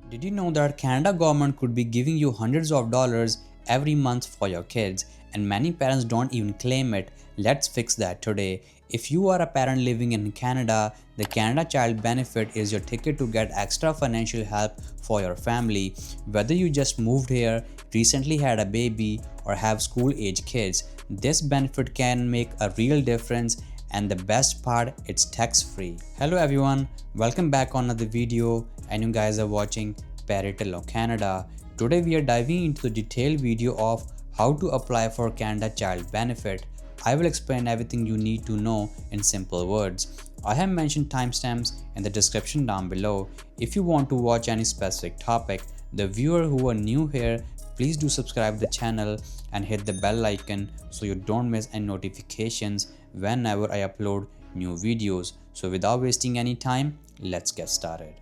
Did you know that Canada government could be giving you hundreds of dollars every month for your kids and many parents don't even claim it? Let's fix that today. If you are a parent living in Canada, the Canada Child Benefit is your ticket to get extra financial help for your family. Whether you just moved here, recently had a baby, or have school age kids, this benefit can make a real difference, and the best part, it's tax free. Hello everyone, welcome back on another video, and you guys are watching Parital Canada. Today we are diving into the detailed video of how to apply for Canada Child Benefit. I will explain everything you need to know in simple words. I have mentioned timestamps in the description down below. If you want to watch any specific topic, the viewer who are new here, please do subscribe the channel and hit the bell icon so you don't miss any notifications whenever I upload new videos. So without wasting any time, let's get started.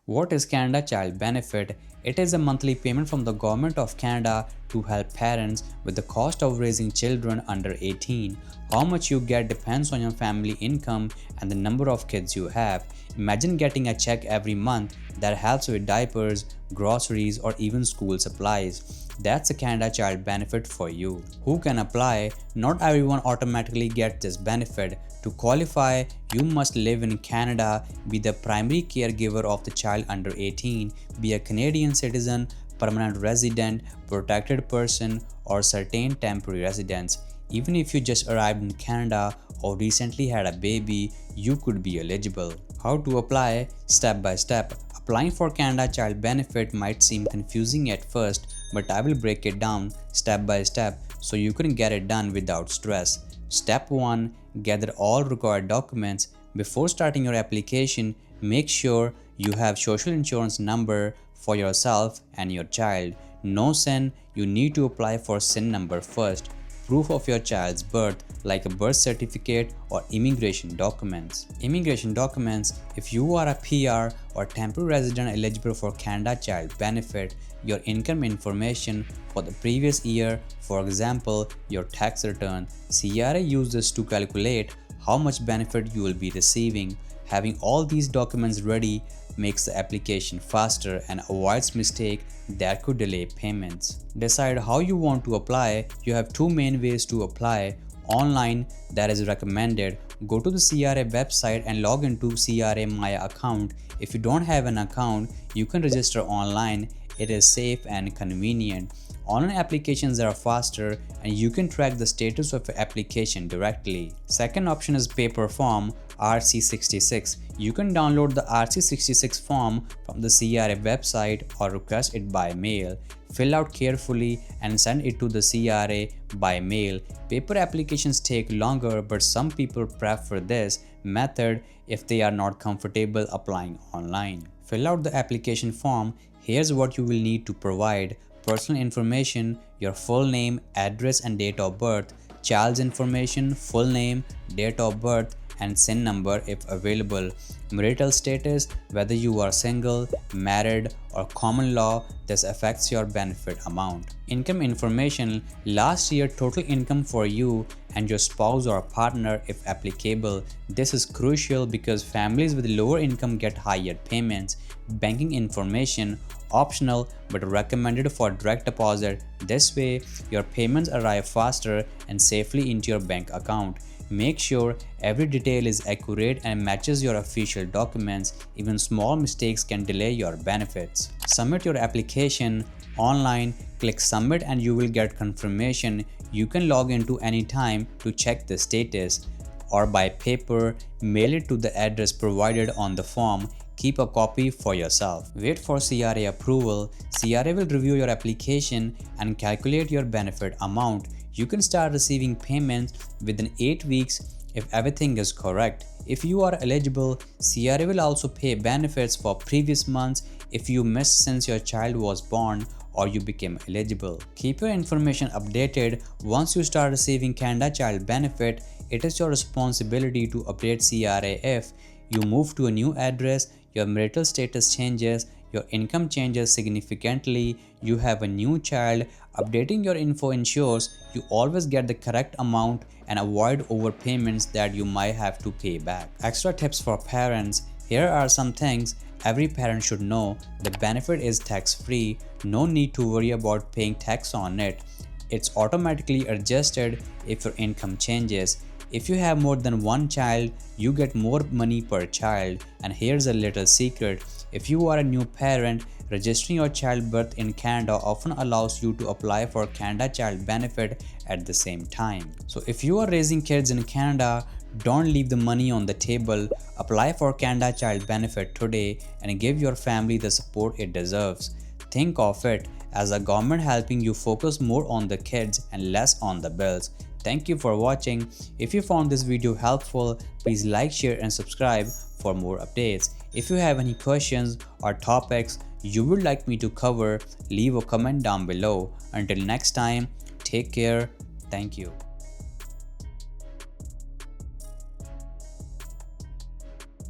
What is Canada Child Benefit? It is a monthly payment from the Government of Canada to help parents with the cost of raising children under 18. How much you get depends on your family income and the number of kids you have. Imagine getting a check every month that helps with diapers, groceries, or even school supplies. That's a Canada Child Benefit for you. Who can apply? Not everyone automatically gets this benefit. To qualify, you must live in Canada, be the primary caregiver of the child under 18, be a Canadian citizen, permanent resident, protected person, or certain temporary residents. Even if you just arrived in Canada or recently had a baby, you could be eligible. How to apply? Step by step. Applying for Canada Child Benefit might seem confusing at first, but I will break it down step by step so you can get it done without stress. Step 1. Gather all required documents. Before starting your application, make sure you have social insurance number for yourself and your child. No SIN, you need to apply for SIN number first. Proof of your child's birth like a birth certificate or immigration documents. Immigration documents: if you are a PR or temporary resident eligible for Canada Child Benefit, your income information for the previous year, for example, your tax return. CRA uses to calculate how much benefit you will be receiving. Having all these documents ready makes the application faster and avoids mistakes that could delay payments. Decide how you want to apply. You have two main ways to apply. Online, that is recommended. Go to the CRA website and log into CRA Maya account. If you don't have an account, you can register online. It is safe and convenient. Online applications are faster and you can track the status of your application directly. Second option is paper form RC66. You can download the RC66 form from the CRA website or request it by mail. Fill out carefully and send it to the CRA by mail. Paper applications take longer, but some people prefer this method if they are not comfortable applying online. Fill out the application form. Here's what you will need to provide: personal information, your full name, address and date of birth, child's information, full name, date of birth, and SIN number if available. Marital status: whether you are single, married, or common law, this affects your benefit amount. Income information: last year total income for you and your spouse or partner if applicable. This is crucial because families with lower income get higher payments. Banking information: optional but recommended for direct deposit. This way your payments arrive faster and safely into your bank account. Make sure every detail is accurate and matches your official documents. Even small mistakes can delay your benefits. Submit your application online. Click submit and you will get confirmation. You can log into any time to check the status, or by paper, mail it to the address provided on the form. Keep a copy for yourself. Wait for CRA approval. CRA will review your application and calculate your benefit amount. You can start receiving payments within 8 weeks if everything is correct. If you are eligible, CRA will also pay benefits for previous months if you missed since your child was born or you became eligible. Keep your information updated. Once you start receiving Canada Child Benefit, it is your responsibility to update CRA if you move to a new address, your marital status changes, your income changes significantly, you have a new child, updating your info ensures you always get the correct amount and avoid overpayments that you might have to pay back. Extra tips for parents. Here are some things every parent should know. The benefit is tax-free, no need to worry about paying tax on it. It's automatically adjusted if your income changes. If you have more than one child, you get more money per child. And here's a little secret. If you are a new parent, registering your childbirth in Canada often allows you to apply for Canada Child Benefit at the same time. So if you are raising kids in Canada, don't leave the money on the table. Apply for Canada Child Benefit today and give your family the support it deserves. Think of it as a government helping you focus more on the kids and less on the bills. Thank you for watching. If you found this video helpful, please like, share and subscribe for more updates. If you have any questions or topics you would like me to cover, leave a comment down below. Until next time, take care. Thank you.